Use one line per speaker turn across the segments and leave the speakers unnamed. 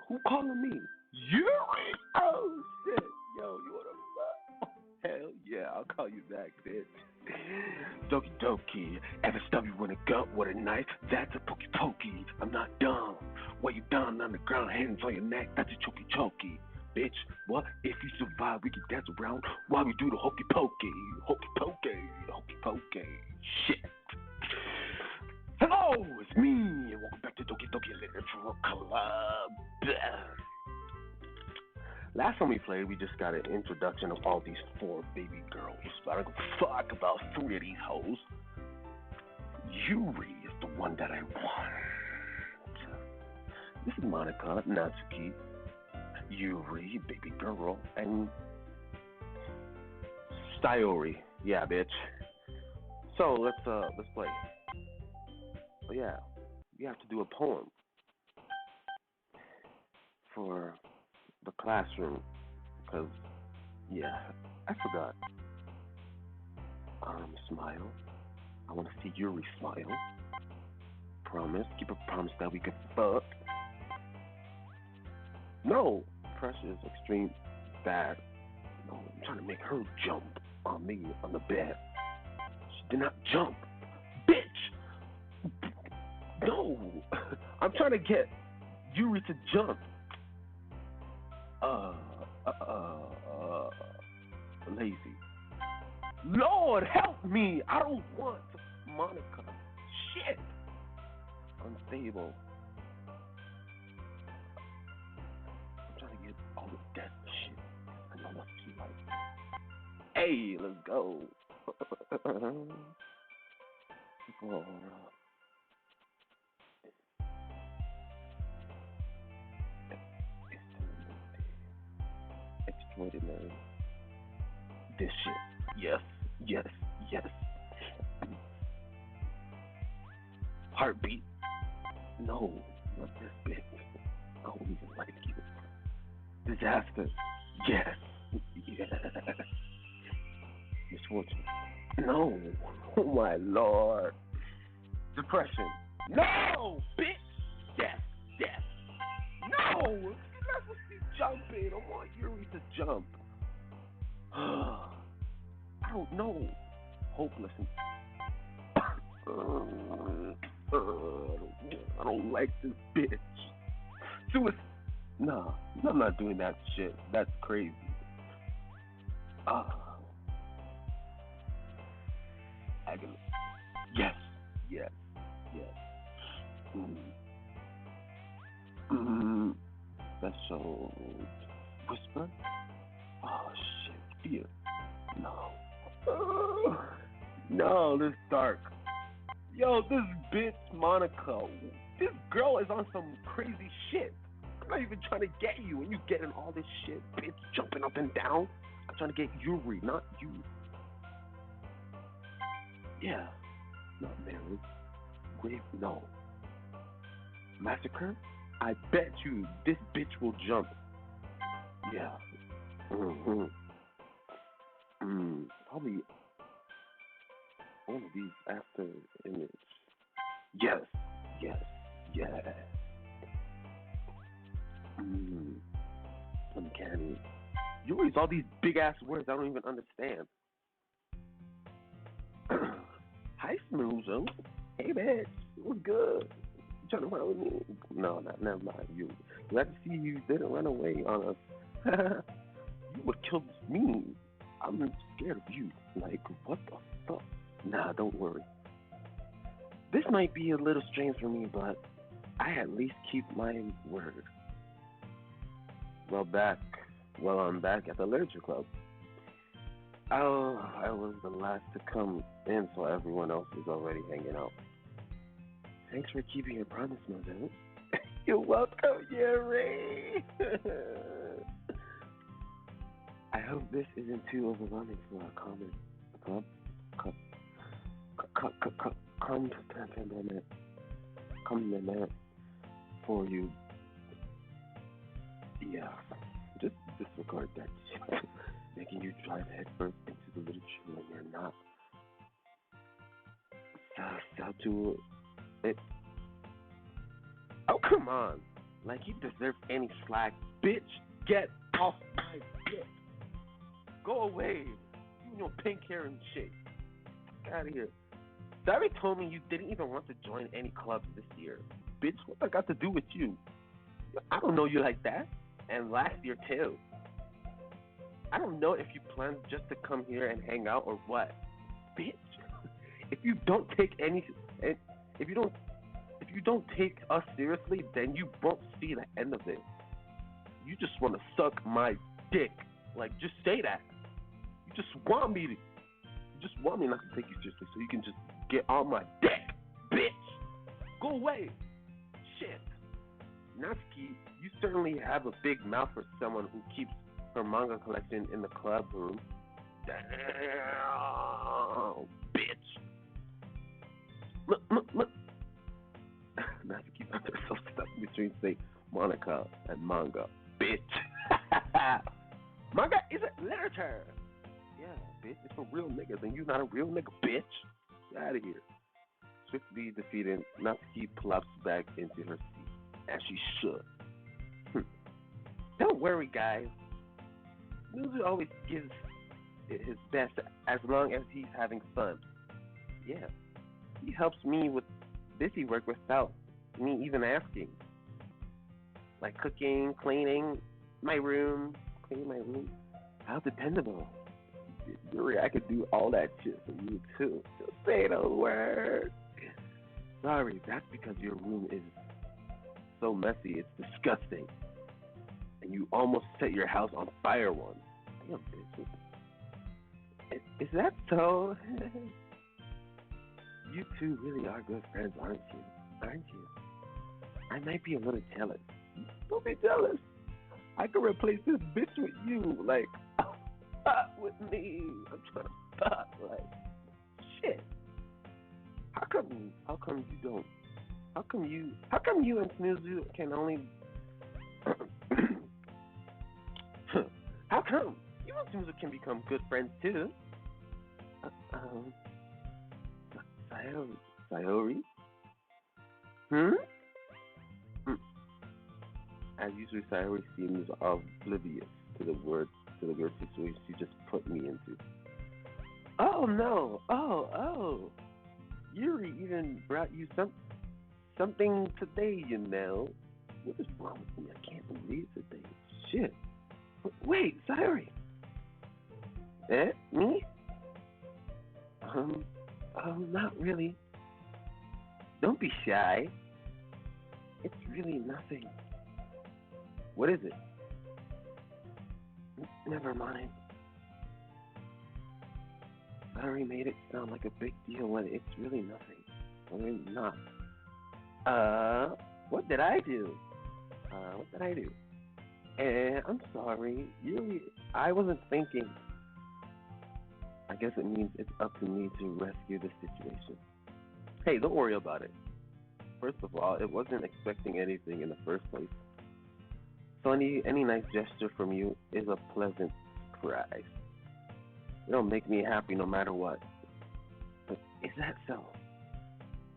Who calling me? Yuri! Oh shit! Yo, you wanna fuck? Hell yeah, I'll call you back, bitch. Doki doki, ever stub you with a gun with a knife? That's a pokey pokey. I'm not dumb. While you down on the ground, hands on your neck, that's a choky choky. Bitch, what? If you survive, we can dance around while we do the hokey pokey. Hokey pokey, hokey pokey. Shit. Hello, it's me, and welcome back to Doki Doki Literature Club. Last time we played, we just got an introduction of all these four baby girls. But I don't give a fuck about three of these hoes. Yuri is the one that I want. This is Monica, Natsuki, Yuri, baby girl, and Sayori. Yeah, bitch. So let's play. But yeah, you have to do a poem for the classroom, because, yeah, I forgot. Smile. I want to see Yuri smile. Promise. Keep a promise that we could fuck. No. Pressure is extreme bad. No, I'm trying to make her jump on me on the bed. She did not jump. Bitch! No! I'm trying to get Yuri to jump. Lazy. Lord, help me! I don't want Monica. Shit! Unstable. I'm trying to get all the death shit. I know what she like. Hey, let's go. Extraordinary. This shit. Yes, yes, yes. Heartbeat. No, not this bitch. I don't even like you. Disaster. Yes, yes. Misfortune. No. Oh my lord. Depression. No, bitch. Yes, yes. No. You're not supposed to be jumping. I want Yuri to jump. I don't know. Hopeless. I don't like this bitch. Suicide. Nah, I'm not doing that shit. That's crazy. Agony. Yes, yes, yes. Special whisper. Oh shit, fear. No. No, this dark. Yo, this bitch Monica. This girl is on some crazy shit. I'm not even trying to get you, and you getting all this shit, bitch, jumping up and down. I'm trying to get Yuri, not you. Yeah, not marriage. Grave, no. Massacre? I bet you this bitch will jump. Yeah. Probably one of these after image. Yes, yes, yes. Uncanny. You use all these big ass words I don't even understand. Hi, Smoozo. Hey, bitch. What's good? You trying to run with me? No, never mind. You. Glad to see you didn't run away on us. You would kill me. I'm scared of you. Like, what the fuck? Nah, don't worry. This might be a little strange for me, but I at least keep my word. I'm back at the Literature Club. Oh, I was the last to come in, so everyone else is already hanging out. Thanks for keeping your promise, Mother. You're welcome, Yuri. I hope this isn't too overwhelming for a compliment for you. Yeah, just disregard that shit. Making you drive headfirst into the literature when you're not. To it. Oh, come on. Like you deserve any slack. Bitch, get off my dick. Go away. You and your pink hair and shit. Get out of here. Sorry told me you didn't even want to join any clubs this year. Bitch, what that got to do with you? I don't know you like that. And last year too. I don't know if you plan just to come here and hang out or what. Bitch. If you don't take any if you don't take us seriously, then you won't see the end of it. You just want to suck my dick. Like just say that. You just want me not to take you seriously so you can just get on my dick, bitch. Go away. Shit. Natsuki, you certainly have a big mouth for someone who keeps her manga collection in the club room. Damn, bitch. Look. Natsuki found herself stuck between, say, Monica and manga. Bitch. Manga isn't literature. Yeah, bitch, it's for real niggas, and you're not a real nigga, bitch. Get out of here. Swiftly defeated, Natsuki plops back into her seat, as she should. Don't worry, guys. Mizu always gives his best as long as he's having fun. Yeah, he helps me with busy work without me even asking. Like cooking, cleaning my room. How dependable. Yuri, I could do all that shit for you too. Just say the word. Sorry, that's because your room is so messy, it's disgusting. And you almost set your house on fire once. Damn, bitch. Is that so? You two really are good friends, aren't you? I might be a little jealous. Don't be jealous. I could replace this bitch with you. Like, with me. I'm trying to fuck. Like, shit. How come you don't? How come you and Smizu can only? How come you and Smizu can become good friends too? Sayori? As usual, Sayori seems oblivious to the word situation she just put me into. Oh no! Oh! Yuri even brought you something today, you know. What is wrong with me? I can't believe today. Shit. Wait, Sayori. Me? Not really. Don't be shy. It's really nothing. What is it? Never mind. Sayori made it sound like a big deal when it's really nothing. When it's not. What did I do? I'm sorry. I wasn't thinking. I guess it means it's up to me to rescue the situation. Hey, don't worry about it. First of all, it wasn't expecting anything in the first place. So any nice gesture from you is a pleasant surprise. It'll make me happy no matter what. But is that so?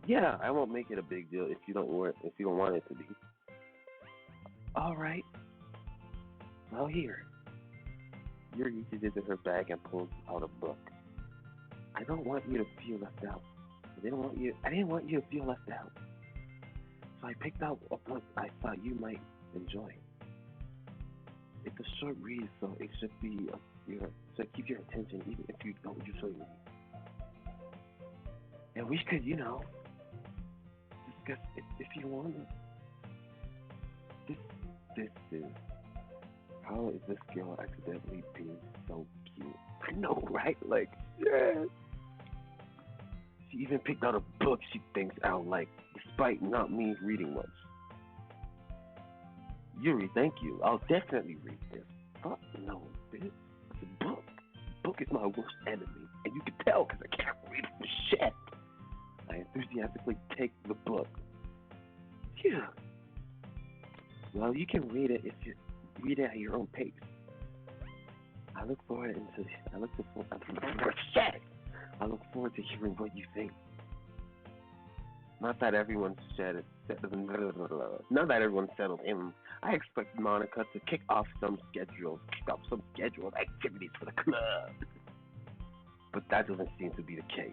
Yeah, I won't make it a big deal if you don't want it to be. All right. Well, here. Yuri reaches into her bag and pulls out a book. I don't want you to feel left out. I didn't want you to feel left out. So I picked out a book I thought you might enjoy. It's a short read, so it should be keep your attention even if you don't usually read. And we could, discuss it if you want. This is how is this girl accidentally being so cute? I know, right? Like, yeah. She even picked out a book she thinks I'll like, despite not me reading much. Yuri, thank you. I'll definitely read this. Fuck no, bitch. It's a book. Book is my worst enemy, and you can tell because I can't read it for shit. I enthusiastically take the book. Yeah. Well, you can read it if you read it at your own pace. I look forward to hearing what you think. Not that everyone's not that everyone's settled in. I expect Monica to kick off some scheduled activities for the club. But that doesn't seem to be the case.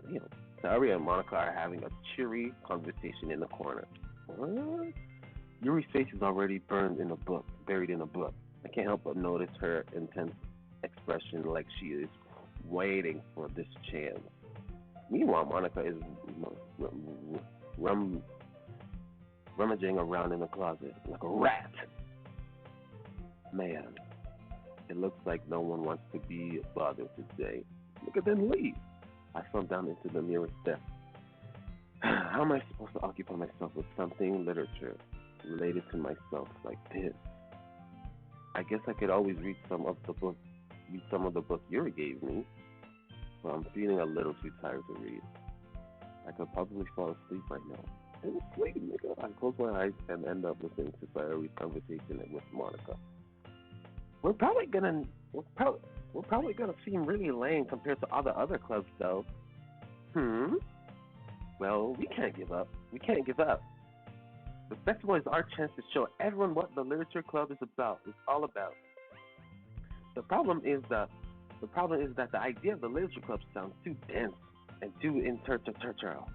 You know, Saria and Monica are having a cheery conversation in the corner. What? Yuri's face is already buried in a book. I can't help but notice her intense expression like she is waiting for this chance. Meanwhile, Monica is rum- rummaging around in the closet like a rat. Man, it looks like no one wants to be bothered today. Look at them leave. I slumped down into the nearest desk. How am I supposed to occupy myself with something literature related to myself like this? I guess I could always read some of the book Yuri gave me. But I'm feeling a little too tired to read. I could probably fall asleep right now. And sleep, nigga. I close my eyes and end up listening to Sayori's conversation with Monica. We're probably gonna we're probably gonna seem really lame compared to all the other clubs, though. Hmm. Well, we can't give up. We can't give up. The festival is our chance to show everyone what the literature club is about. It's all about. The problem is that the idea of the literature club sounds too dense and too interterritorial.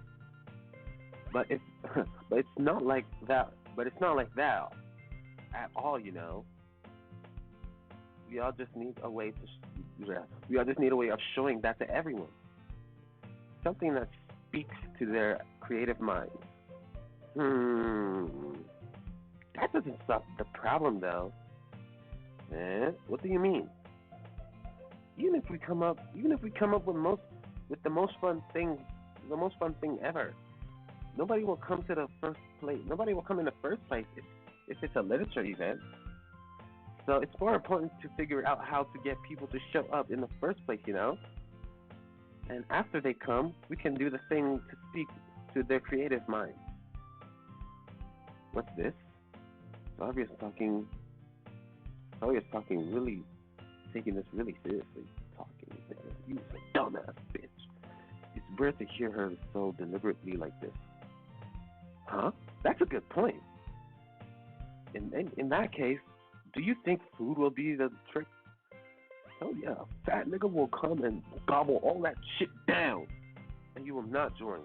But it's but it's not like that. But it's not like that at all. You know. We all just need a way we all just need a way of showing that to everyone. Something that speaks to their creative minds. Hmm. That doesn't solve the problem though. Eh? What do you mean? Even if we come up with the most fun thing, the most fun thing ever, nobody will come to the first place. Nobody will come in the first place if it's a literature event. So it's more important to figure out how to get people to show up in the first place, you know. And after they come, we can do the thing to speak to their creative mind. What's this? Sylvia's talking. Sylvia's talking really, taking this really seriously. Talking, you a dumbass bitch. It's weird to hear her so deliberately like this. Huh? That's a good point. In that case, do you think food will be the trick? Hell yeah, a fat nigga will come and gobble all that shit down, and you will not join.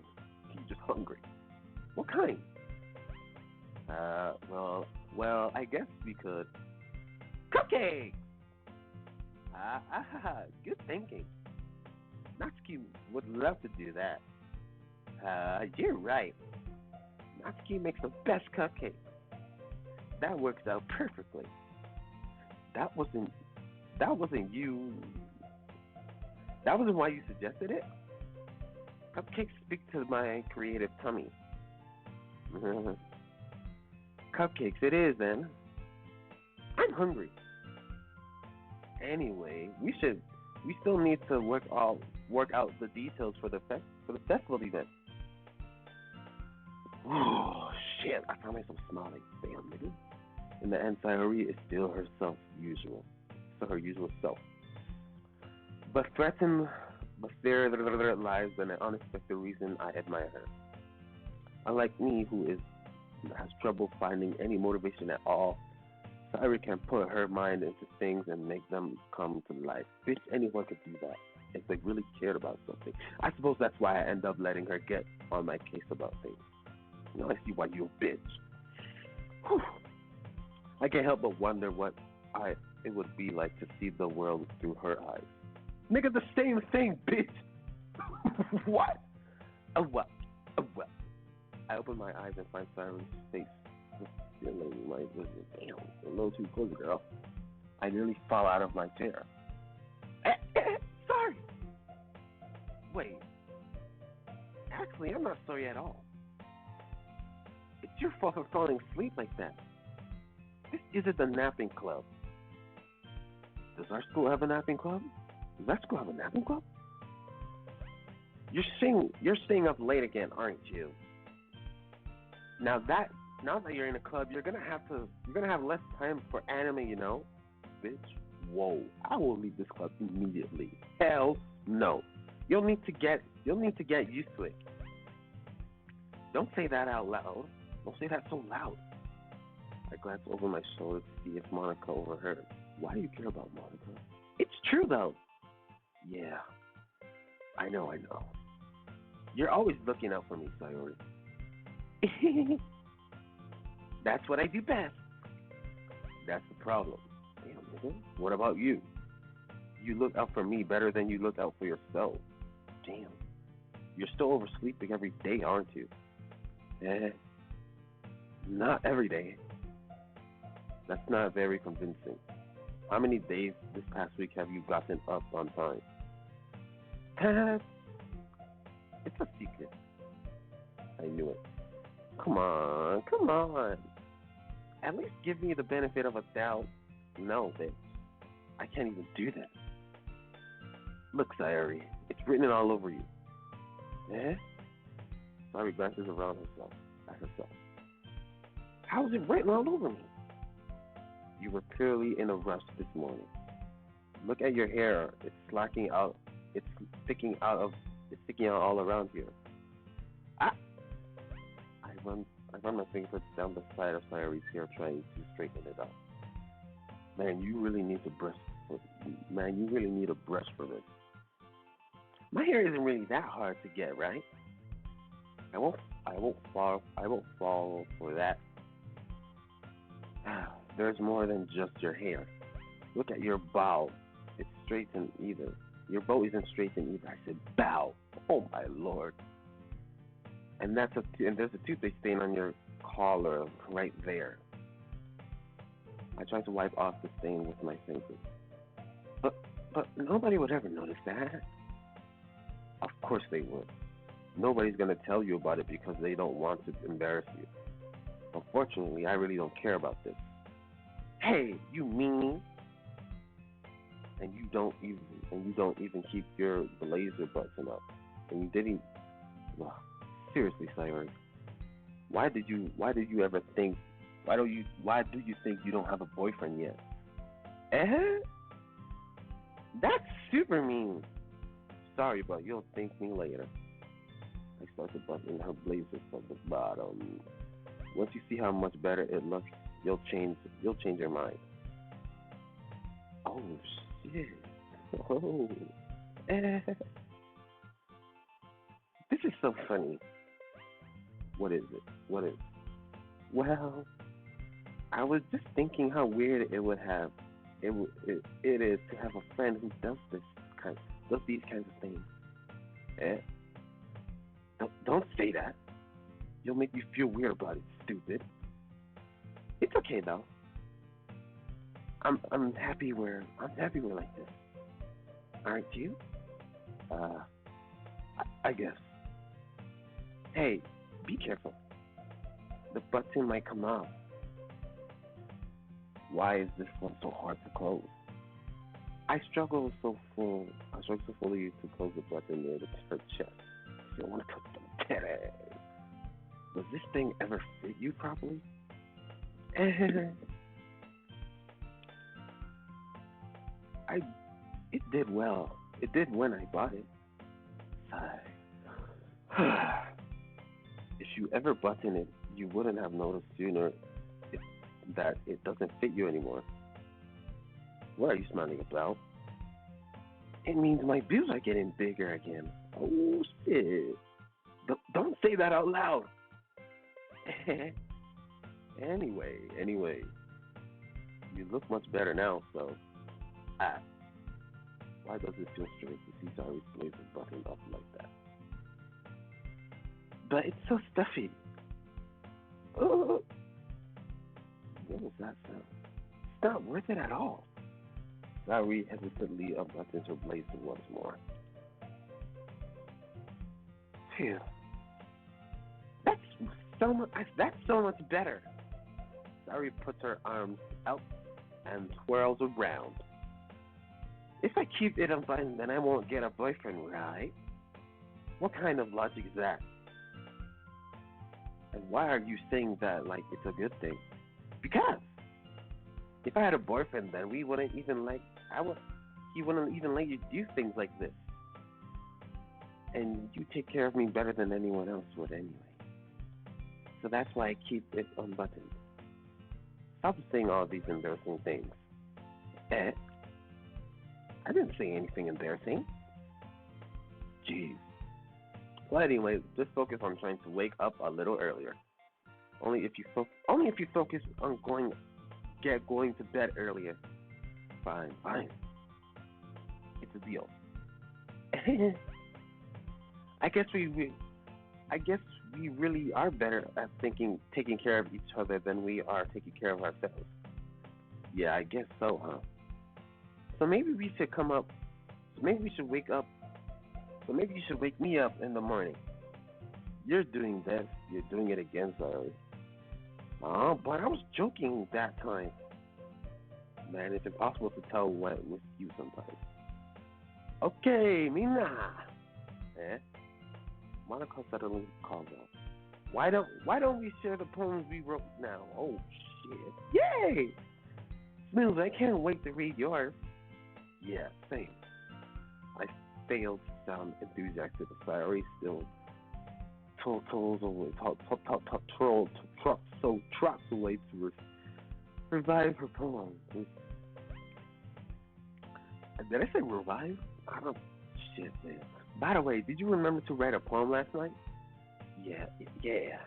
He's just hungry. What kind? I guess we could. Cupcake! Good thinking. Natsuki would love to do that. You're right. Natsuki makes the best cupcake. That works out perfectly. That wasn't that wasn't you. That wasn't why you suggested it. Cupcakes speak to my creative tummy. Cupcakes it is then. I'm hungry. Anyway, we still need to work out the details for the festival event. Oh shit! I found myself smiling. Damn, nigga. In the end, Sayori is still her usual self. But there lies an unexpected reason I admire her. Unlike me, has trouble finding any motivation at all, Sayori can put her mind into things and make them come to life. Bitch, anyone could do that if they really cared about something. I suppose that's why I end up letting her get on my case about things. Now I see why you're a bitch. Whew. I can't help but wonder it would be like to see the world through her eyes. Nigga, the same thing, bitch. What? What? What? I open my eyes and find Siren's face. Feeling my vision. Damn, a little too close, girl. I nearly fall out of my chair. Sorry. Wait. Actually, I'm not sorry at all. It's your fault for falling asleep like that. This isn't the napping club. Does our school have a napping club? Does that school have a napping club? You're staying up late again, aren't you? Now that you're in a club, you're gonna have less time for anime, you know, bitch. Whoa! I will leave this club immediately. Hell no! You'll need to get used to it. Don't say that out loud. Don't say that so loud. I glance over my shoulder to see if Monica overheard. Why do you care about Monica? It's true though. Yeah, I know, I know. You're always looking out for me, Sayori. That's what I do best. That's the problem. Damn, nigga. What about you? You look out for me better than you look out for yourself. Damn. You're still oversleeping every day, aren't you? Eh, not every day. That's not very convincing. How many days this past week have you gotten up on time? It's a secret. I knew it. Come on, come on. At least give me the benefit of a doubt. No, bitch. I can't even do that. Look, Sayori, it's written all over you. Eh? Sayori glances around at herself. How is it written all over me? You were clearly in a rush this morning. Look at your hair. It's slacking out. It's sticking out all around here. Ah! I run my fingers down the side of Sayori's hair, trying to straighten it out. Man, you really need a brush for this. My hair isn't really that hard to get, right? I won't fall for that. There's more than just your hair. Look at your bow. It's straightened either. Your bow isn't straightened either. I said bow. Oh my lord. And there's a toothpaste stain on your collar right there. I tried to wipe off the stain with my fingers. But nobody would ever notice that. Of course they would. Nobody's gonna tell you about it because they don't want to embarrass you. Unfortunately, I really don't care about this. Hey, you mean? And you don't even keep your blazer button up. And you didn't. Well, seriously, Sayori. Why do you think you don't have a boyfriend yet? Eh? That's super mean. Sorry, but you'll thank me later. I start to button her blazer from the bottom. Once you see how much better it looks, you'll change your mind. Oh shit. Oh. Eh. This is so funny. What is it? Well, I was just thinking how weird it is to have a friend who does these kinds of things. Eh? Don't say that. You'll make me feel weird about it, stupid. It's okay though. I'm happy we're like this. Aren't you? I guess. Hey, be careful. The button might come off. Why is this one so hard to close? I struggle so fully to close the button near her chest. I don't want to touch the titties. Does this thing ever fit you properly? It did well. It did when I bought it. If you ever button it, you wouldn't have noticed sooner that it doesn't fit you anymore. What are you smiling about? It means my boobs are getting bigger again. Oh shit. Don't say that out loud. Anyway, you look much better now, so why does it feel strange to see Sari's blazer buttoned up like that? But it's so stuffy. Oh, what was that sound? It's not worth it at all. Sari hesitantly unbuttons her blazer once more. Phew. That's so much better. Sari puts her arms out and twirls around. If I keep it unbuttoned, then I won't get a boyfriend, right? What kind of logic is that? And why are you saying that like it's a good thing? Because if I had a boyfriend, then he wouldn't even let you do things like this. And you take care of me better than anyone else would anyway. so that's why I keep it unbuttoned. Stop saying all these embarrassing things. Eh? I didn't say anything embarrassing. Jeez. Well, anyway, just focus on trying to wake up a little earlier. Only if you focus on going to bed earlier. Fine, fine. It's a deal. I guess I guess we really are better at taking care of each other than we are taking care of ourselves. Yeah, I guess so, huh? So maybe we should come up. So maybe we should wake up. So maybe you should wake me up in the morning. You're doing this. You're doing it again, sorry. Oh, but I was joking that time. Man, it's impossible to tell what with you sometimes. Okay, Mina. Eh? Monica suddenly called out. Why don't we share the poems we wrote now? Oh shit. Yay! Smooth, I can't wait to read yours. Yeah, same. I failed to sound enthusiastic, but I already still trolls away, trucks away to revive her poem. Did I say revive? I don't. Shit, man. By the way, did you remember to write a poem last night? Yeah, yeah.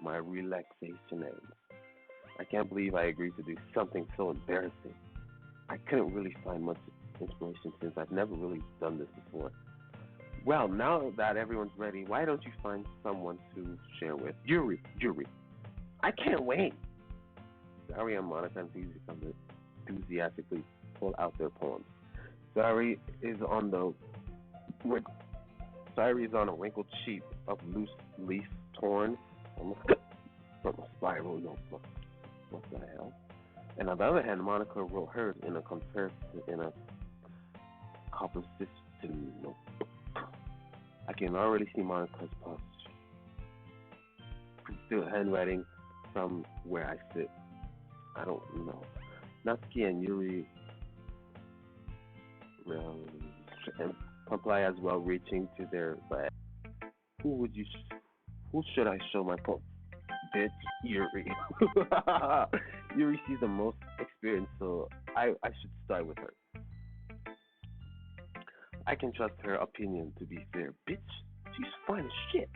My relaxation ends. I can't believe I agreed to do something so embarrassing. I couldn't really find much inspiration since I've never really done this before. Well, now that everyone's ready, why don't you find someone to share with? Yuri. I can't wait. Zari and Monica enthusiastically pull out their poems. Zari is on a wrinkled sheet of loose leaf torn from a spiral notebook. What the hell? And on the other hand, Monica wrote hers in a composition notebook. I can already see Monica's posture. Still handwriting from where I sit. I don't know. Natsuki and Yuri and comply as well, reaching to their bag. Who should I show my poem? Bitch, Yuri. Yuri, she's the most experienced, so I should start with her. I can trust her opinion to be fair. Bitch, she's fine as shit.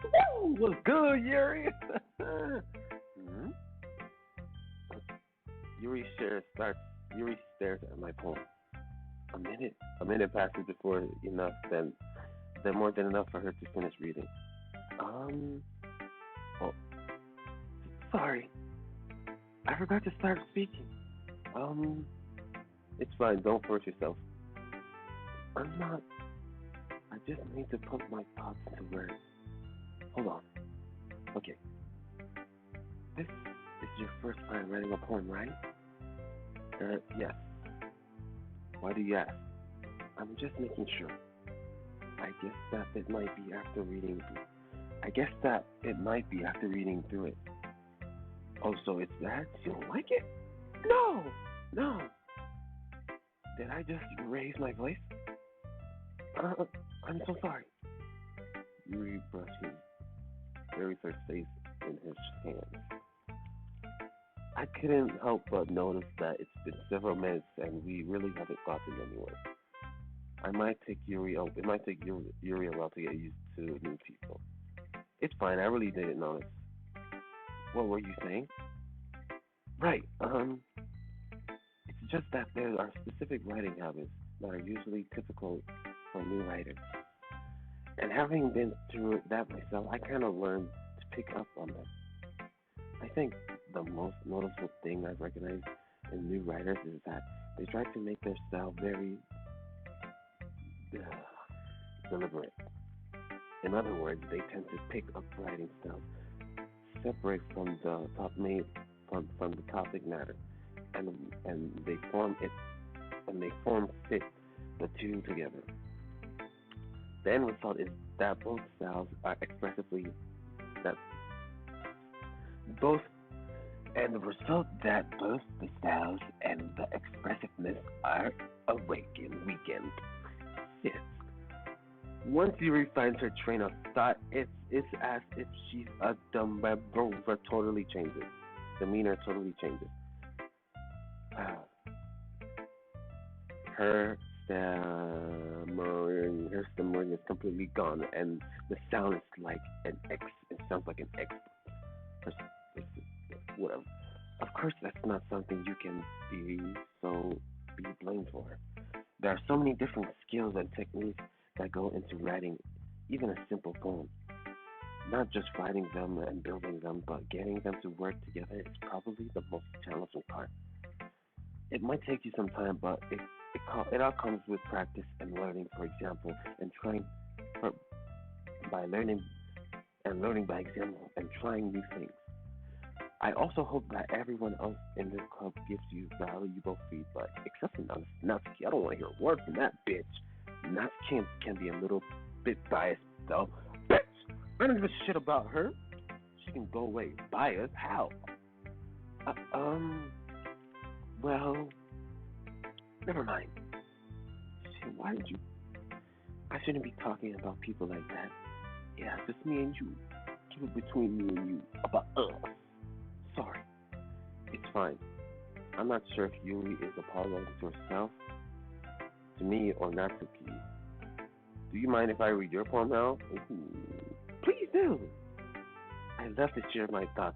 Woo! What's good, Yuri? hmm? Yuri stares at my poem. A minute passes before then more than enough for her to finish reading. Oh, sorry, I forgot to start speaking. It's fine. Don't force yourself. I'm not. I just need to put my thoughts into words. Hold on. Okay. This is your first time writing a poem, right? Yes. Why do you ask? I'm just making sure. I guess that it might be after reading through it. Oh, so it's that? You don't like it? No. Did I just raise my voice? I'm so sorry. Yuri buries her face in his hands. I couldn't help but notice that it's been several minutes and we really haven't gotten anywhere. It might take Yuri a while to get used to new people. It's fine, I really didn't notice. What were you saying? Right, it's just that there are specific writing habits that are usually typical for new writers. And having been through that myself, I kind of learned to pick up on them. I think the most noticeable thing I've recognized in new writers is that they try to make their style very deliberate. In other words, they tend to pick up writing styles separate from the from the topic matter, and they fit the two together. The end result is that both styles are expressively that both and the result that both the styles and the expressiveness are awakened weekend. Yes. Once Yuri finds her train of thought, it's as if she's a dumb rover totally changes. Demeanor totally changes. Ah, her stammering is completely gone, and the sound is like an X. It sounds like an X. Whatever. Of course, that's not something you can be so be blamed for. There are so many different skills and techniques that go into writing even a simple poem. Not just writing them and building them, but getting them to work together is probably the most challenging part. It might take you some time, but it all comes with practice and learning. For example, and trying for, by learning by example and trying new things. I also hope that everyone else in this club gives you valuable feedback, except for Natsuki. I don't want to hear a word from that bitch. Natsuki can be a little bit biased, though. Bitch! I don't give a shit about her. She can go away. Biased? How? Uh, um, well, never mind. Shit, why did you? I shouldn't be talking about people like that. Yeah, just me and you. Keep it between me and you. About us. Sorry. It's fine. I'm not sure if Yuri is apologizing to herself, to me, or Natsuki. Do you mind if I read your poem now? Ooh, please do. I love to share my thought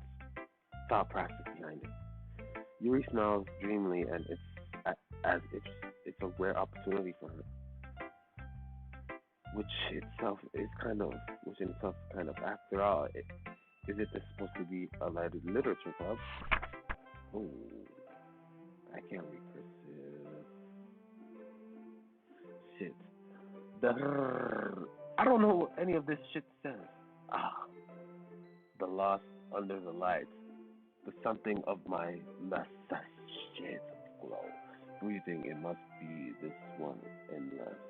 process behind it. Yuri smiles dreamily, and it's as if it's a rare opportunity for her, which itself is kind of, which in itself kind of, after all, is it supposed to be a literature club? Oh, I can't read cursive. Shit. I don't know what any of this shit says. Ah, the lost under the lights. The something of my last shit glow. Breathing, it must be this one and last.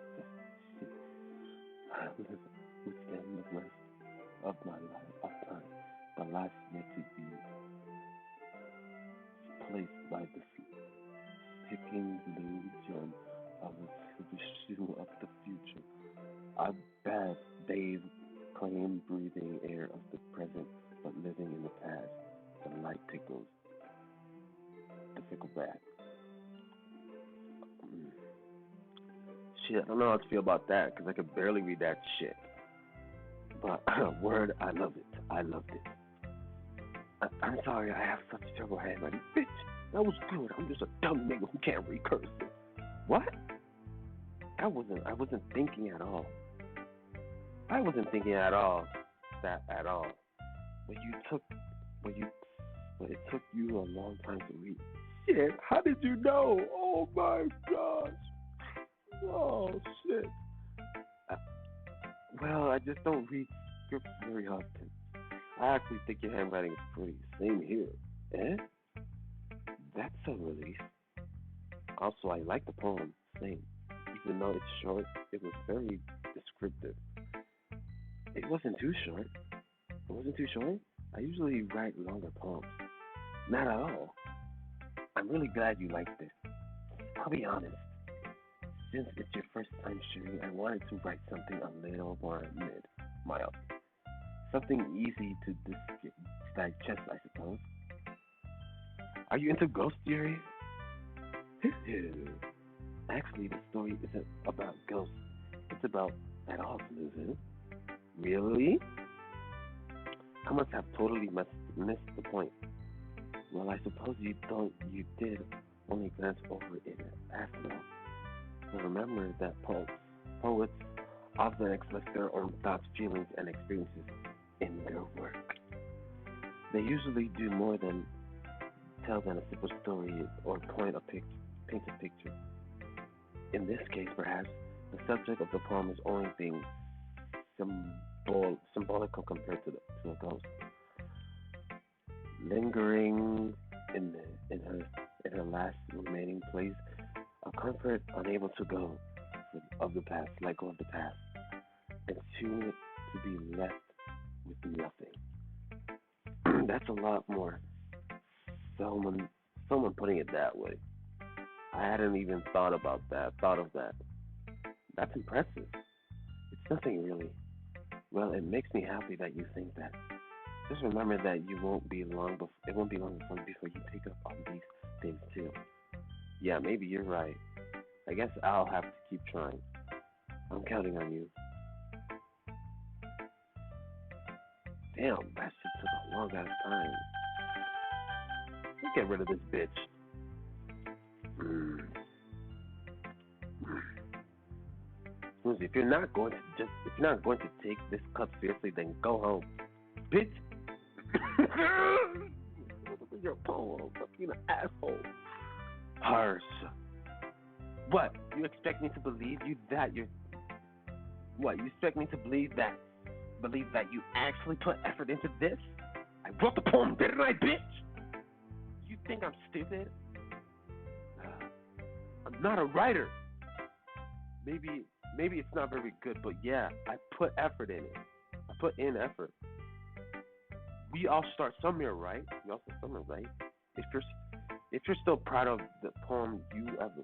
Withstand the rest of my life, of time. The last yet to be placed by the picking blue gem of the shoe of the future. I bathe, claim breathing air of the present, but living in the past. The light tickles the fickle bat. Mm. Shit, I don't know how to feel about that because I could barely read that shit. But word, I love it. I loved it. I'm sorry, I have such trouble handwriting. Bitch, that was good. I'm just a dumb nigga who can't read cursive. What? I wasn't thinking at all. I wasn't thinking at all. That at all. But you took, but you, but it took you a long time to read. Shit, how did you know? Oh my gosh. Oh shit. Uh, well, I just don't read scripts very often. I actually think your handwriting is pretty. Same here. Eh? That's a relief. Also, I like the poem. Same. Even though it's short, it was very descriptive. It wasn't too short. It wasn't too short. I usually write longer poems. Not at all. I'm really glad you liked it. I'll be honest. Since it's your first time sharing, I wanted to write something a little more mild. Something easy to digest, I suppose. Are you into ghost theory? Actually, the story isn't about ghosts. It's about at all, Susan. Really? I must have totally missed the point. Well, I suppose you thought you did only glance over it after all. But remember that poets often express their own thoughts, feelings, and experiences in their work. They usually do more than tell than a simple story or paint a picture. In this case, perhaps, the subject of the poem is only being symbolical compared to a ghost. Lingering in, in her last remaining place, a comfort unable to go of the past, let go of the past, and to be left with nothing. That's a lot more. Someone, someone putting it that way. I hadn't even thought of that. That's impressive. It's Nothing really. Well, it makes me happy that you think that. Just remember that you won't be long before it won't be long before you pick up on these things too. Yeah, maybe you're right. I guess I'll have to keep trying. I'm counting on you. Damn, that shit took a long ass time. Let's get rid of this bitch. Mm. Susie, if you're not going to take this cup seriously, then go home, bitch. Your poem, fucking asshole. Harsh. What? You expect me to believe you that you're? What? You expect me to believe that you actually put effort into this? I wrote the poem, didn't I, bitch? You think I'm stupid? I'm not a writer. Maybe it's not very good, but yeah, I put effort in it. I put in effort. We all start somewhere, right? We all start somewhere, right? If you're if you're still proud of the poem you ever,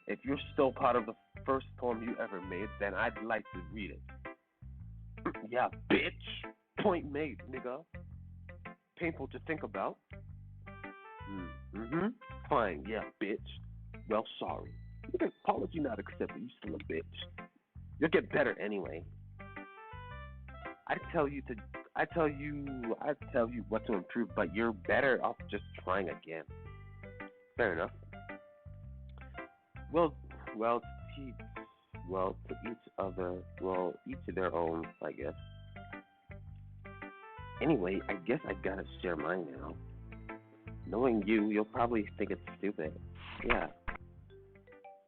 if you're still proud of the first poem you ever made, then I'd like to read it. Yeah, bitch. Point made, nigga. Painful to think about. Mm-hmm. Fine, yeah, bitch. Well, sorry. You can apology not accepted. You still a bitch. You'll get better anyway. I tell you to, I tell you what to improve, but you're better off just trying again. Fair enough. Well, well, to teach, to each other, each of their own, I guess. Anyway, I guess I gotta share mine now. Knowing you, you'll probably think it's stupid. Yeah,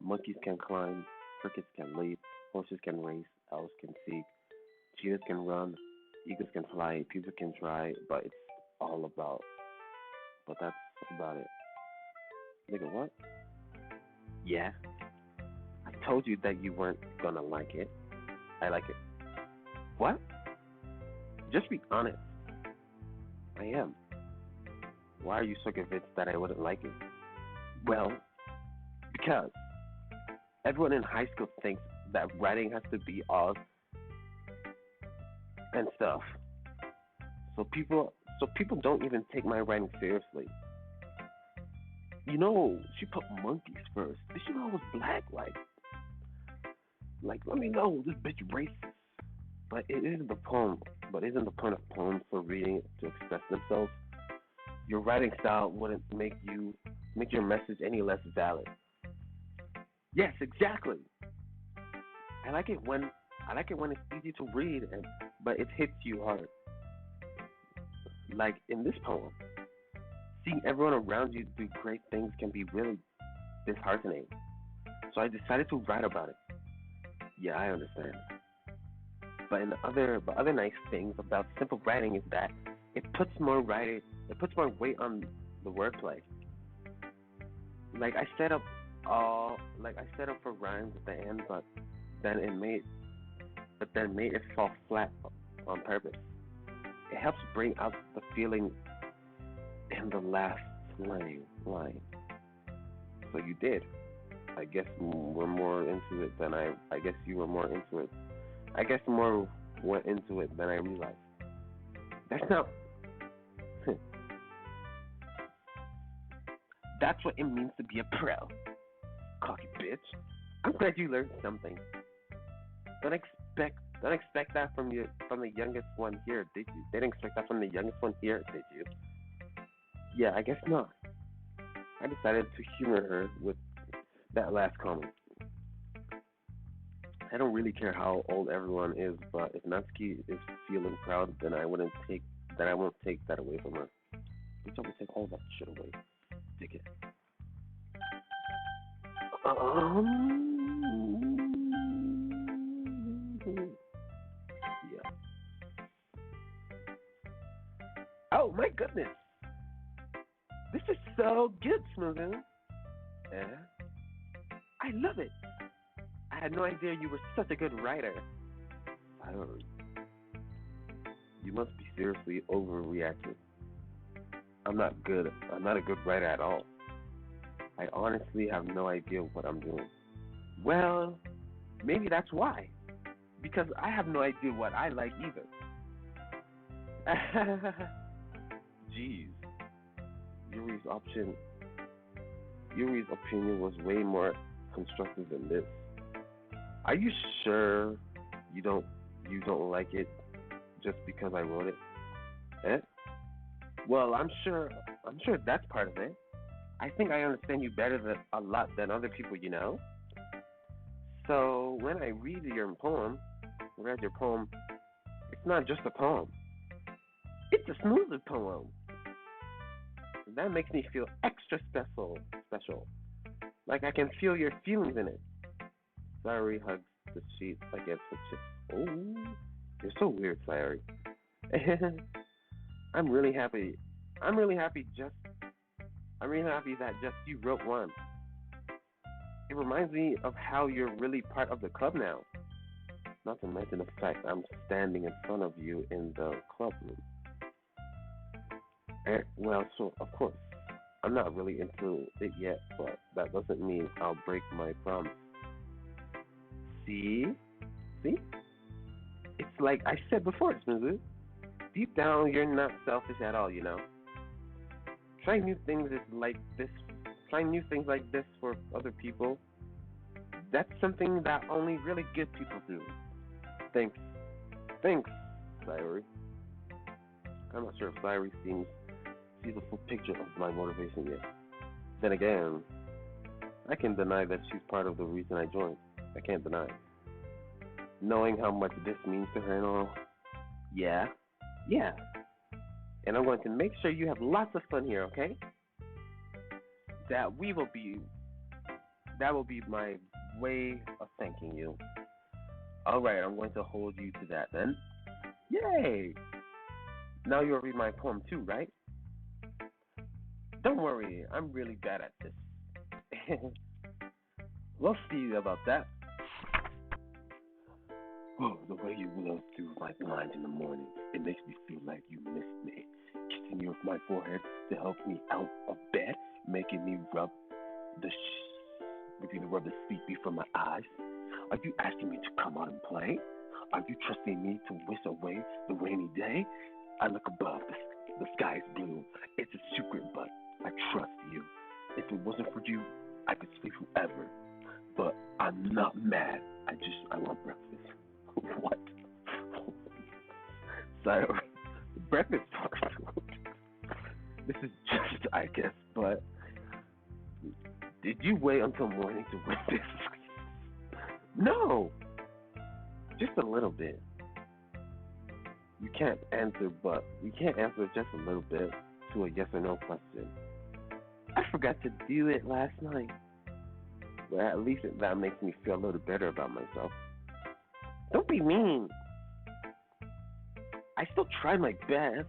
monkeys can climb, crickets can leap, horses can race, owls can seek, cheetahs can run, eagles can fly, people can try, but it's all about. But that's about it. Nigga, what? Yeah, I told you that you weren't gonna like it. I like it. What? Just be honest. I am. Why are you so convinced that I wouldn't like it? Well, because everyone in high school thinks that writing has to be all and stuff. So people don't even take my writing seriously. She put monkeys first. Did she know I was black? Let me know this bitch racist. But it isn't the poem. But isn't the point of poems for reading it to express themselves? Your writing style wouldn't make your message any less valid. Yes, exactly. I like it when it's easy to read but it hits you hard. Like in this poem, seeing everyone around you do great things can be really disheartening. So I decided to write about it. Yeah, I understand. But other nice things about simple writing is that it puts more weight on the wordplay. Like I set up for rhymes at the end, then it made made it fall flat on purpose. It helps bring out the feeling in the last line. So you did. I guess we're more into it than I guess you were more into it. I guess more went into it than I realized. That's not. That's what it means to be a pro, cocky bitch. I'm glad you learned something. Don't expect that from the youngest one here, did you? They didn't expect that from the youngest one here, did you? Yeah, I guess not. I decided to humor her with that last comment. I don't really care how old everyone is, but if Natsuki is feeling proud, then I won't take that away from her. Bitch, I will take all that shit away. Take it. Yeah. Oh my goodness, this is so good, Smoothie. Yeah. I love it. I had no idea you were such a good writer. Oh, you must be seriously overreacting. I'm not good. I'm not a good writer at all. I honestly have no idea what I'm doing. Well, maybe that's why. because I have no idea what I like either. Jeez, Yuri's option, Yuri's opinion was way more constructive than this. Are you sure you don't you don't like it just because I wrote it? Eh? Well, I'm sure that's part of it. I think I understand you better than a lot than other people, you know. So when I read your poem, it's not just a poem. It's a smoother poem. That makes me feel extra special. Like I can feel your feelings in it. Sayuri hugs the sheet against her chest. Oh, you're so weird, Sayuri. I'm really happy. I'm really happy just I'm really happy that just you wrote one. It reminds me of how you're really part of the club now. Not to mention the fact I'm standing in front of you in the club room. Well, so of course, I'm not really into it yet, but that doesn't mean I'll break my promise. See? See? It's like I said before, Smizu. Deep down, you're not selfish at all, you know. Try new things is like this. Try new things like this for other people. That's something that only really good people do. Thanks. Thanks, Sayuri. I'm not sure if Sayuri sees a full picture of my motivation yet. Then again, I can deny that she's part of the reason I joined. I can't deny it. Knowing how much this means to her and all. Yeah. Yeah. And I'm going to make sure you have lots of fun here, okay? That we will be that will be my way of thanking you. Alright, I'm going to hold you to that then. Yay! Now you'll read my poem too, right? Don't worry, I'm really bad at this. We'll see about that. Oh, the way you blow through my mind in the morning, it makes me feel like you missed me. Kissing you with my forehead to help me out of bed, making me rub the sweet beat from my eyes. Are you asking me to come out and play? Are you trusting me to whisk away the rainy day? I look above, the sky is blue. It's a secret, but I trust you. If it wasn't for you, I could sleep forever. But I'm not mad. I want breakfast. What? So, breakfast first. This is just, I guess, but did you wait until morning to write this? No, just a little bit. You can't answer just a little bit to a yes or no question. I forgot to do it last night. But at least that makes me feel a little better about myself. Don't be mean. I still tried my best.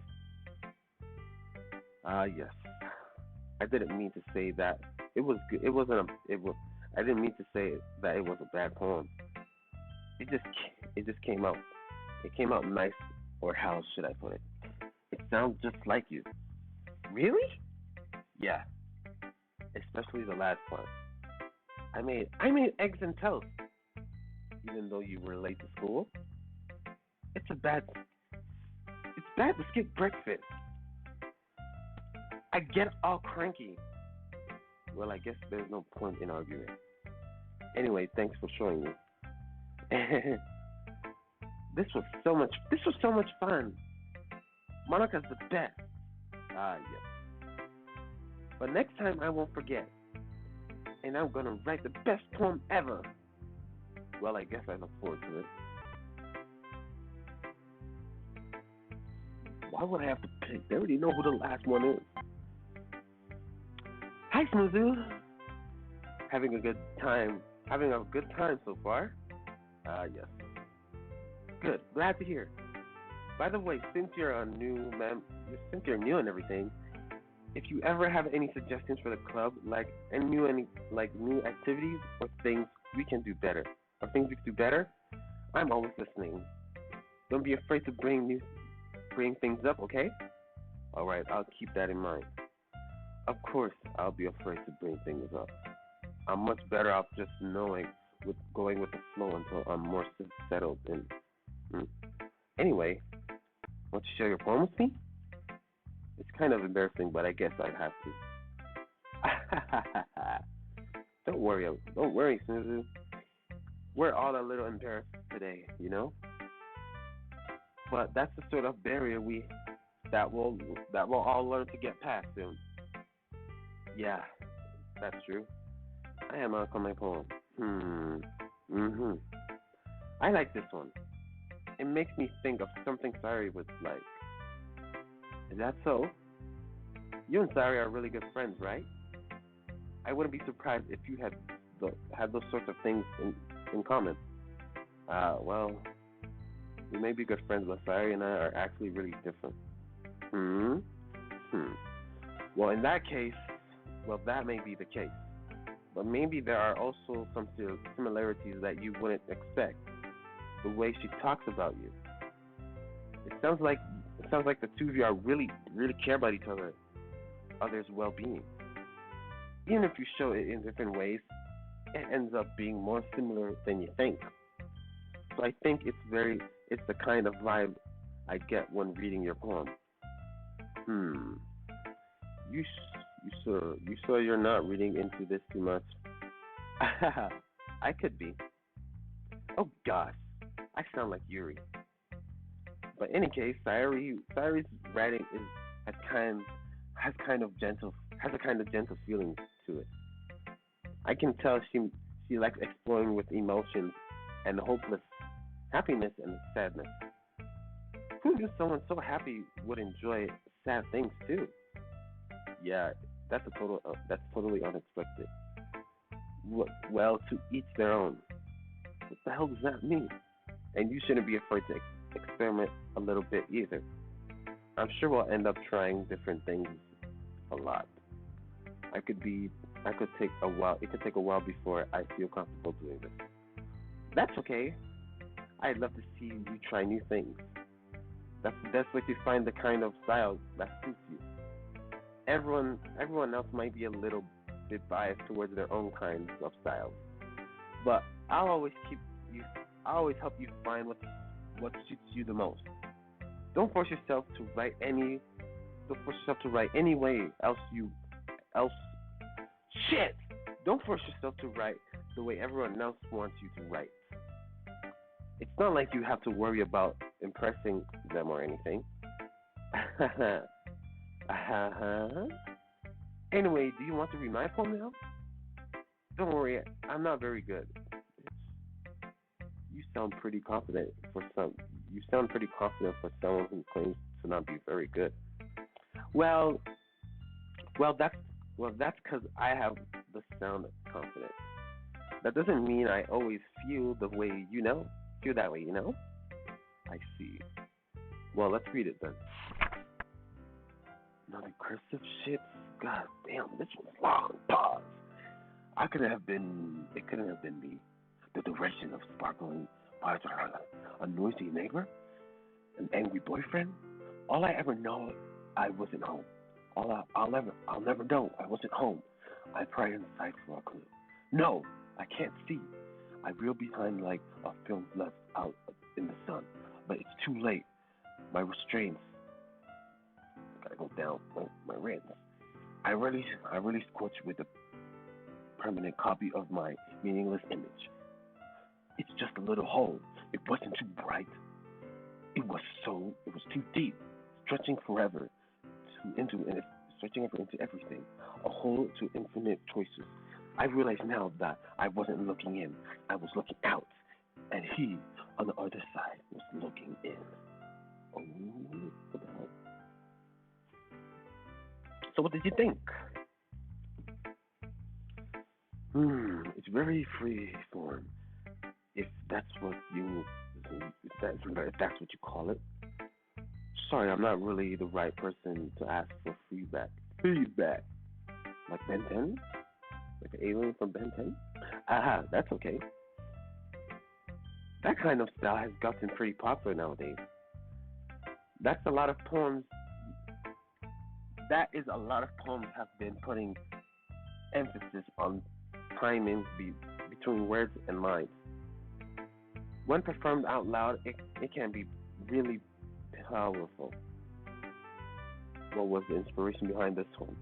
Yes. I didn't mean to say that it was good. It wasn't a. It was. I didn't mean to say that it was a bad poem. It just came out. It came out nice, or how should I put it? It sounds just like you. Really? Yeah. Especially the last part. I made eggs and toast, even though you were late to school. It's a bad. It's bad to skip breakfast. I get all cranky. Well, I guess there's no point in arguing. Anyway, thanks for showing me. This was so much fun. Monica's the best. Yes. But next time I won't forget. And I'm gonna write the best poem ever. Well, I guess I look forward to it. Why would I have to pick? They already know who the last one is. Hi, Smoothoo. Having a good time. Having a good time so far. Yes. Good. Glad to hear. By the way, since you're new and everything, if you ever have any suggestions for the club, like new activities or things we can do better, I'm always listening. Don't be afraid to bring things up, okay? All right, I'll keep that in mind. Of course, I'll be afraid to bring things up. I'm much better off just knowing with going with the flow until I'm more settled in. Mm. Anyway, want to share your poem with me? It's kind of embarrassing, but I guess I'd have to. Don't worry, Suzu. We're all a little embarrassed today, you know. But that's the sort of barrier that we'll all learn to get past soon. Yeah, that's true. I am on my poem. Mhm. I like this one. It makes me think of something Sari was like. Is that so? You and Sari are really good friends, right? I wouldn't be surprised if you had those sorts of things in common. Well, we may be good friends, but Sari and I are actually really different. Hmm. Hmm. Well, in that case, well, that may be the case. But maybe there are also some similarities that you wouldn't expect. The way she talks about you. It sounds like the two of you are really care about each other's well-being. Even if you show it in different ways, it ends up being more similar than you think. So I think it's the kind of vibe I get when reading your poem. Hmm. You sure you're not reading into this too much? I could be. Oh gosh, I sound like Yuri. But in any case, Sayuri's writing has kind has a kind of gentle feeling to it. I can tell she likes exploring with emotions and hopeless happiness and sadness. Who knew someone so happy would enjoy sad things too? Yeah, that's totally unexpected. Well, to each their own. What the hell does that mean? And you shouldn't be afraid to experiment a little bit either. I'm sure we'll end up trying different things a lot. I could be, I could take a while. It could take a while before I feel comfortable doing this. That's okay. I'd love to see you try new things. That's the best way to find the kind of style that suits you. Everyone else might be a little bit biased towards their own kinds of styles, but I'll always keep you. I'll always help you find what suits you the most. Don't force yourself to write any. Don't force yourself to write any way else. Shit! Don't force yourself to write the way everyone else wants you to write. It's not like you have to worry about impressing them or anything. Anyway, do you want to read my poem now? Don't worry, I'm not very good. You sound pretty confident for some. You sound pretty confident for someone who claims to not be very good. Well, well, that's because I have the sound of confidence. That doesn't mean I always feel the way you know. Feel that way, you know? I see. Well, let's read it then. Another cursive shit. God damn, this was long. Pause. I couldn't have been. It couldn't have been me. The direction of sparkling eyes, a noisy neighbor, an angry boyfriend. All I ever know, I wasn't home. I'll never know I wasn't home. I pry inside for a clue. No, I can't see. I reel behind like a film left out in the sun, but it's too late. My restraints gotta go down. My rants. I really scorch with a permanent copy of my meaningless image. It's just a little hole. It wasn't too bright. It was too deep, stretching forever stretching forever into everything. A hole to infinite choices. I realize now that I wasn't looking in. I was looking out, and he on the other side was looking in. Oh, what the hell? So what did you think? It's very free form. If that's what you if that's what you call it. Sorry, I'm not really the right person to ask for feedback. Feedback, like Ben 10, like the alien from Ben 10. Aha, that's okay. That kind of style has gotten pretty popular nowadays. That's a lot of poems. That is a lot of poems have been putting emphasis on timing between words and lines. When performed out loud, it can be really powerful. What was the inspiration behind this one?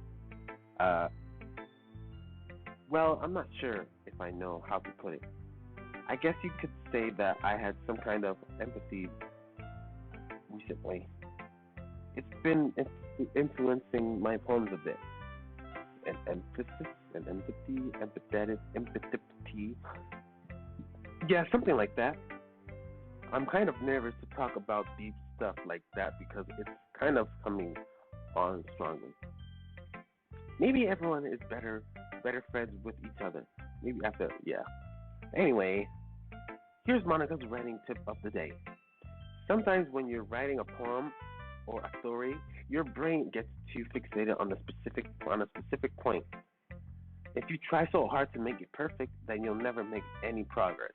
Uh, well, I'm not sure if I know how to put it. I guess you could say that I had some kind of empathy recently. It's been influencing my poems a bit. An emphasis, an empathy, empathetic, empathity. Yeah, something like that. I'm kind of nervous to talk about deep stuff like that because it's kind of coming on strongly. Maybe everyone is better friends with each other. Maybe after, yeah. Anyway, here's Monica's writing tip of the day. Sometimes when you're writing a poem or a story, your brain gets too fixated on a specific point. If you try so hard to make it perfect, then you'll never make any progress.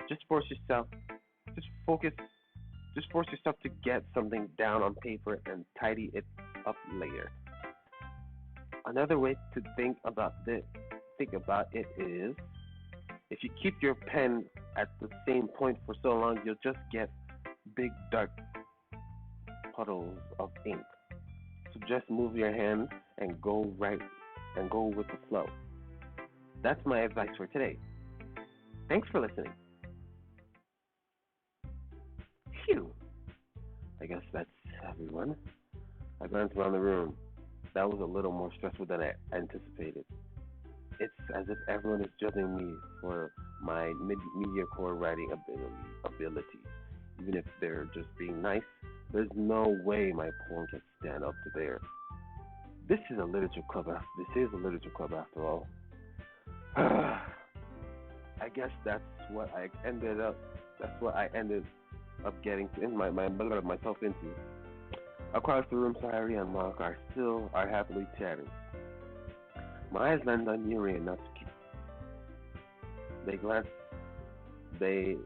Just force yourself, just focus, just force yourself to get something down on paper and tidy it up later. Another way to think about it is, if you keep your pen at the same point for so long, you'll just get big dark puddles of ink. So just move your hand and go right and go with the flow. That's my advice for today. Thanks for listening. Phew. I guess that's everyone. I glanced around the room. That was a little more stressful than I anticipated. It's as if everyone is judging me for my mediocre writing abilities. Even if they're just being nice, there's no way my poem can stand up to theirs. This is a literature club. This is a literature club after all. I guess that's what I ended up. That's what I ended up getting in myself into. Across the room, Sayuri and Mark are happily chatting. My eyes land on Yuri and Natsuki. They glance. They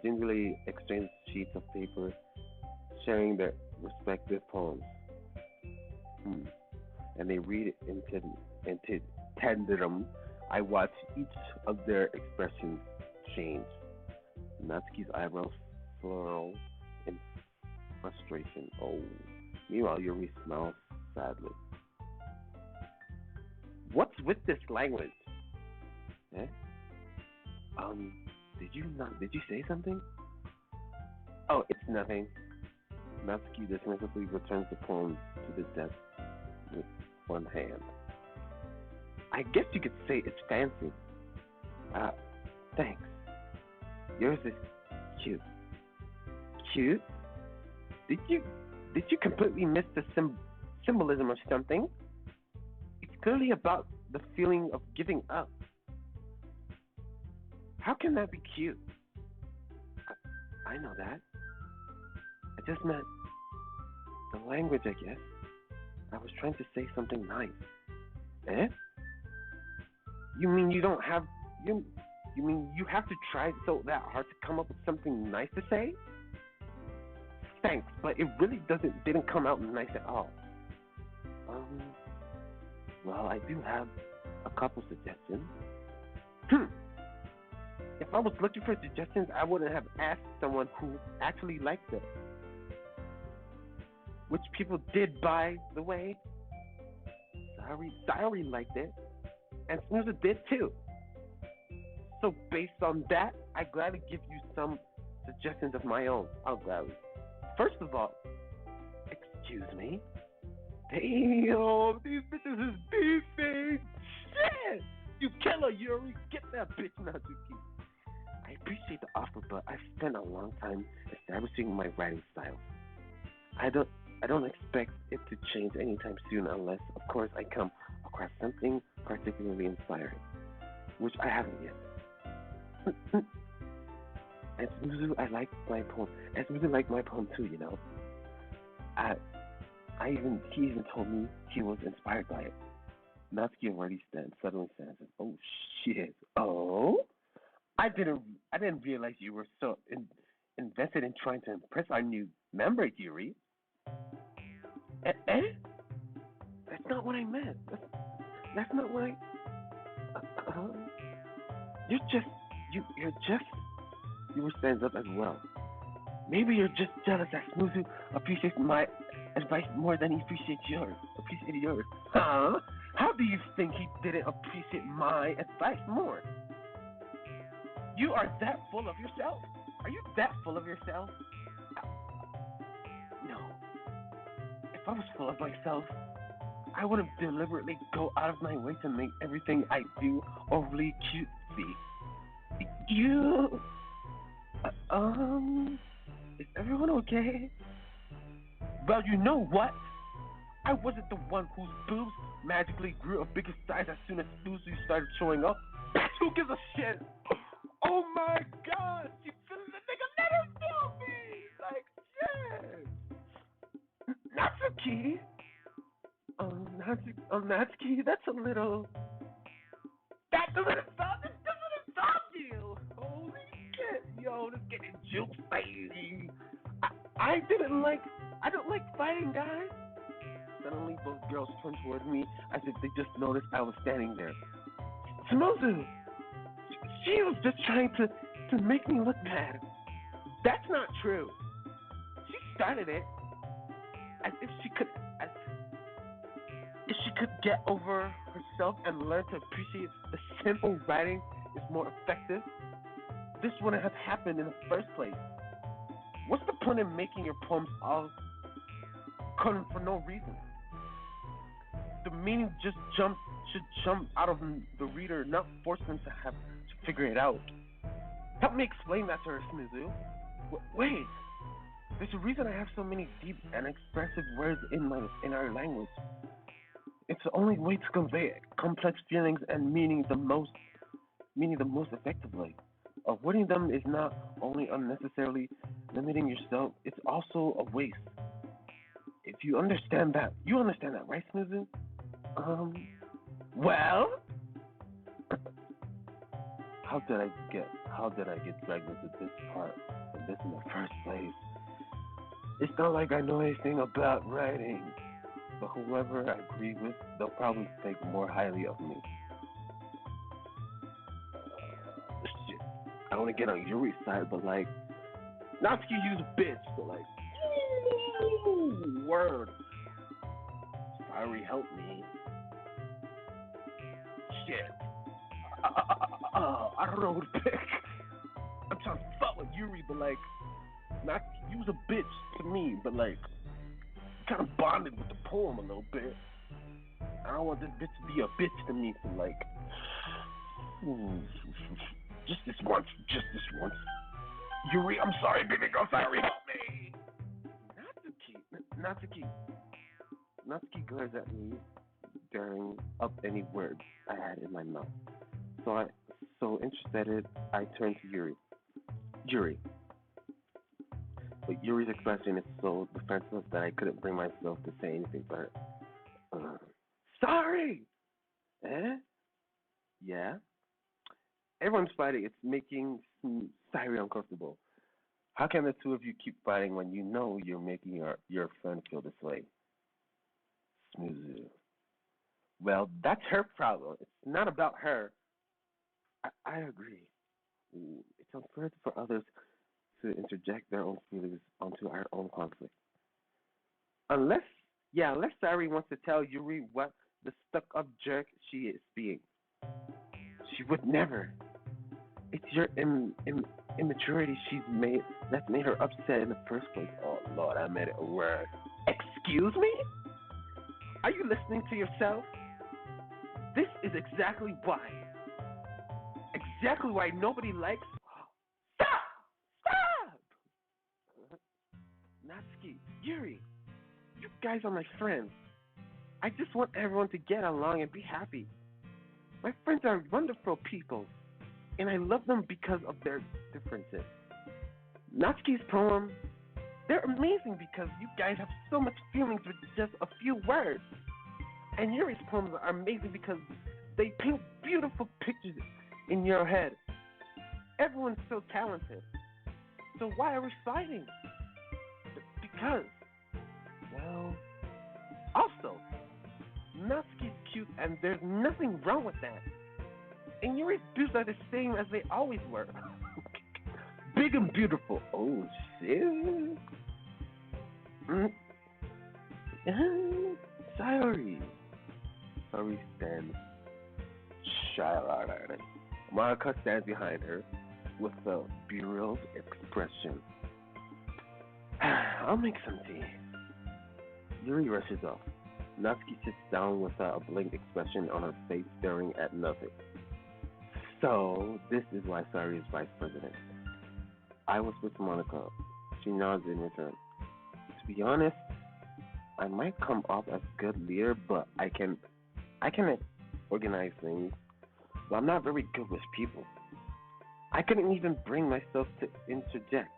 gingerly exchange sheets of paper, sharing their respective poems. And they read it into tandem. I watch each of their expressions change. Natsuki's eyebrows furrow in frustration. Oh. Meanwhile, Yuri smiles sadly. What's with this language? Eh? Did you say something? Oh, it's nothing. Natsuki dismissively returns the poem to the desk with one hand. I guess you could say it's fancy. Thanks. Yours is cute. Cute? Did you completely miss the symbolism of something? It's clearly about the feeling of giving up. How can that be cute? I know that. I just meant the language, I guess. I was trying to say something nice. Eh? You mean you mean you have to try so that hard to come up with something nice to say? Thanks, but it really didn't come out nice at all. Well, I do have a couple suggestions. If I was looking for suggestions, I wouldn't have asked someone who actually liked it. Which people did, by the way. Sayuri liked it, and Snoozer did too. So based on that, I gladly give you some suggestions of my own. I'll gladly. First of all, excuse me. Damn, these bitches is beefing. Shit! You killer, Yuri. Get that bitch, Natsuki. I appreciate the offer, but I've spent a long time establishing my writing style. I don't expect it to change anytime soon unless, of course, I come across something particularly inspiring, which I haven't yet. And Suzu, I like my poem. And Suzu liked my poem too, you know. He even told me he was inspired by it. Natsuki already suddenly stands and, oh shit. Oh? I didn't realize you were so invested in trying to impress our new member, Yuri. Eh? That's not what I meant. That's not what I... Um, you're just you're just you stands up as well. Maybe you're just jealous that Smoothie appreciates my advice more than he appreciates yours. Appreciated yours. Huh? How do you think he didn't appreciate my advice more? You are that full of yourself? Are you that full of yourself? No. If I was full of myself, I wouldn't deliberately go out of my way to make everything I do overly cutesy. You. Is everyone okay? Well, you know what? I wasn't the one whose boobs magically grew a bigger size as soon as Suzu started showing up. That's who gives a shit. Oh my god, she feeling the nigga, let her feel me. Like, shit. Natsuki. Natsuki, that's a little. That doesn't stop. It doesn't stop you. Holy shit, yo, this getting juice, baby. I don't like fighting, guys. Suddenly, both girls turned toward me as if they just noticed I was standing there. Smozu, she was just trying to make me look bad. That's not true. She started it as if she could get over herself and learn to appreciate the simple writing is more effective. This wouldn't have happened in the first place. What's the point in making your poems all cutting for no reason? The meaning should jump out of the reader, not force them to have to figure it out. Help me explain that to her, Smizu. Wait, there's a reason I have so many deep and expressive words in our language. It's the only way to convey complex feelings and meaning the most effectively. Avoiding them is not only unnecessarily limiting yourself, it's also a waste. If you understand that, right, Smizu? Well, how did I get dragged into this part of this in the first place? It's not like I know anything about writing, but whoever I agree with, they'll probably think more highly of me. Shit, I want to get on Yuri's side, but like, Natsuki use a bitch, but like, ooh, word. Sorry, help me. Shit. I don't know who to pick. I'm trying to fuck with Yuri, but like, Natsuki use a bitch to me, but like, kind of bonded with the poem a little bit. I don't want this bitch to be a bitch to me, so like, just this once. Yuri, I'm sorry, baby girl, sorry, help me. Natsuki glares at me, staring up any words I had in my mouth. So interested, I turned to Yuri. But Yuri's expression is so defenseless that I couldn't bring myself to say anything to her. Sorry! Eh? Yeah? Everyone's fighting. It's making Sairi uncomfortable. How can the two of you keep fighting when you know you're making your friend feel this way? Smuzu. Well, that's her problem. It's not about her. I agree. It's unfair for others to interject their own feelings onto our own conflict. Unless Sairi wants to tell Yuri what the stuck-up jerk she is being. She would never. It's your immaturity that's made her upset in the first place. Oh, Lord, I made it a word. Excuse me? Are you listening to yourself? This is exactly why nobody likes. Stop! Natsuki, Yuri, you guys are my friends. I just want everyone to get along and be happy. My friends are wonderful people, and I love them because of their differences. Natsuki's poem, they're amazing because you guys have so much feelings with just a few words. And Yuri's poems are amazing because they paint beautiful pictures in your head. Everyone's so talented. So why are we fighting? Because, well, also, Natsuki's cute and there's nothing wrong with that. And Yuri's boobs are the same as they always were. Big and beautiful. Oh, shit. Mm. Sayori. Sayori stands shy. Monica stands behind her with a bewildered expression. I'll make some tea. Yuri rushes off. Natsuki sits down with a blank expression on her face, staring at nothing. So, this is why Sayori is vice president. I whisper to Monica. She nods in return. To be honest, I might come off as a good leader, but I can organize things, but I'm not very good with people. I couldn't even bring myself to interject.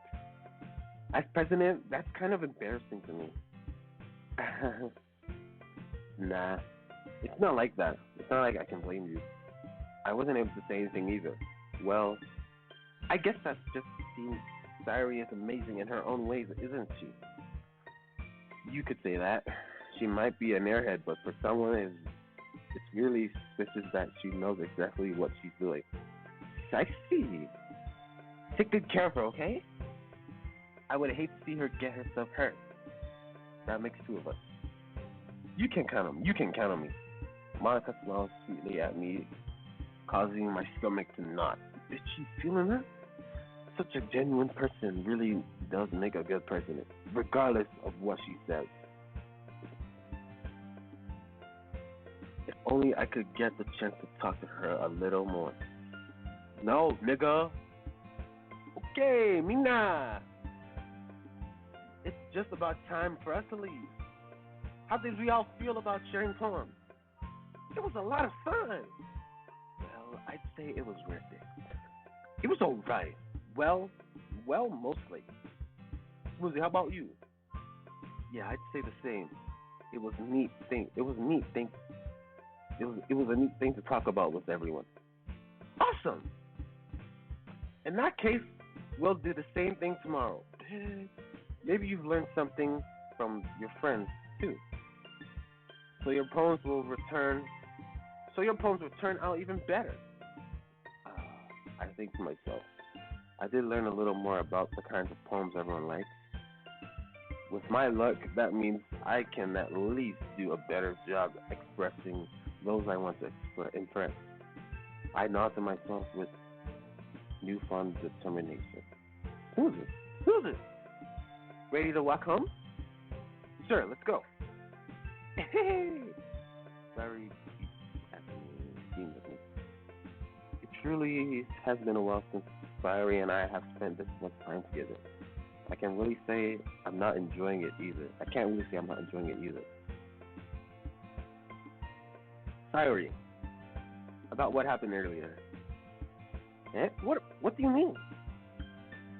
As president, that's kind of embarrassing to me. Nah, it's not like that. It's not like I can blame you. I wasn't able to say anything either. Well, I guess that's just seems Sayuri is amazing in her own ways, isn't she? You could say that. She might be an airhead, but for someone it's really suspicious that she knows exactly what she's doing. I see. Take good care of her, okay? I would hate to see her get herself hurt. That makes two of us. You can count on me. You can count on me. Monica smiles sweetly at me, causing my stomach to knot. Is she feeling that? Such a genuine person really does make a good president, regardless of what she says. If only I could get the chance to talk to her a little more. No, nigga. Okay, Mina. It's just about time for us to leave. How did we all feel about sharing poems? It was a lot of fun. Well, I'd say it was worth it. It was alright. Well, mostly. Smoothie, how about you? Yeah, I'd say the same. It was a neat thing. It was a neat thing to talk about with everyone. Awesome. In that case, we'll do the same thing tomorrow. Maybe you've learned something from your friends too. So your poems will return. So your poems will turn out even better. I think to myself, I did learn a little more about the kinds of poems everyone likes. With my luck, that means I can at least do a better job expressing those I want to impress. I nod to myself with newfound determination. Susan, ready to walk home? Sure, let's go. Hey, sorry, being with me. It truly has been a while since Fiery and I have spent this much time together. I can really say I'm not enjoying it either. I can't really say I'm not enjoying it either. Fiery, about what happened earlier. Eh? What do you mean?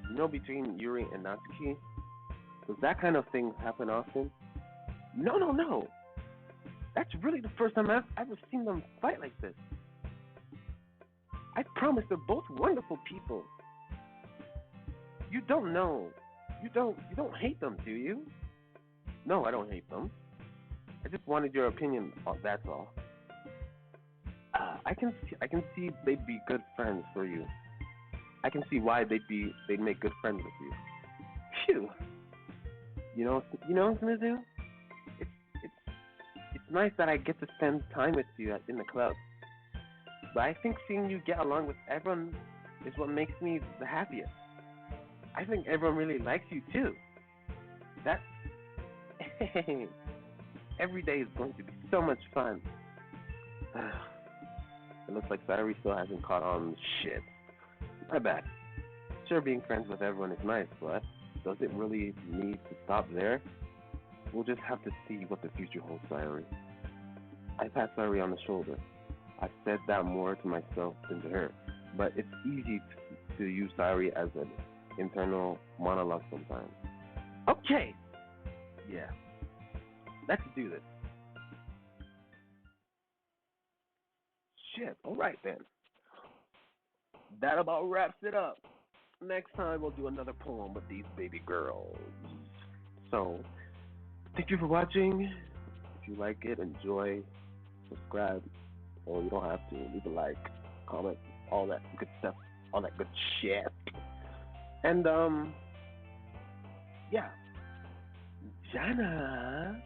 You know, between Yuri and Natsuki, does that kind of thing happen often? No. That's really the first time I've ever seen them fight like this. I promise they're both wonderful people. You don't know. You don't hate them, do you? No, I don't hate them. I just wanted your opinion. That's all. I can see they'd be good friends for you. I can see why they'd make good friends with you. Phew. Mizu? It's it's nice that I get to spend time with you in the club. But I think seeing you get along with everyone is what makes me the happiest. I think everyone really likes you too. That's every day is going to be so much fun. It looks like Sayuri still hasn't caught on. Shit. My bad. Sure, being friends with everyone is nice, but does it really need to stop there? We'll just have to see what the future holds, Sayuri. I pat Sayuri on the shoulder. I said that more to myself than to her, but it's easy to use Sayuri as an internal monologue sometimes. Okay! Yeah. Let's do this. Shit, alright then. That about wraps it up. Next time we'll do another poem with these baby girls. So, thank you for watching. If you like it, enjoy, subscribe, or you don't have to, leave a like. comment, all that good stuff, all that good shit. And yeah, Jana.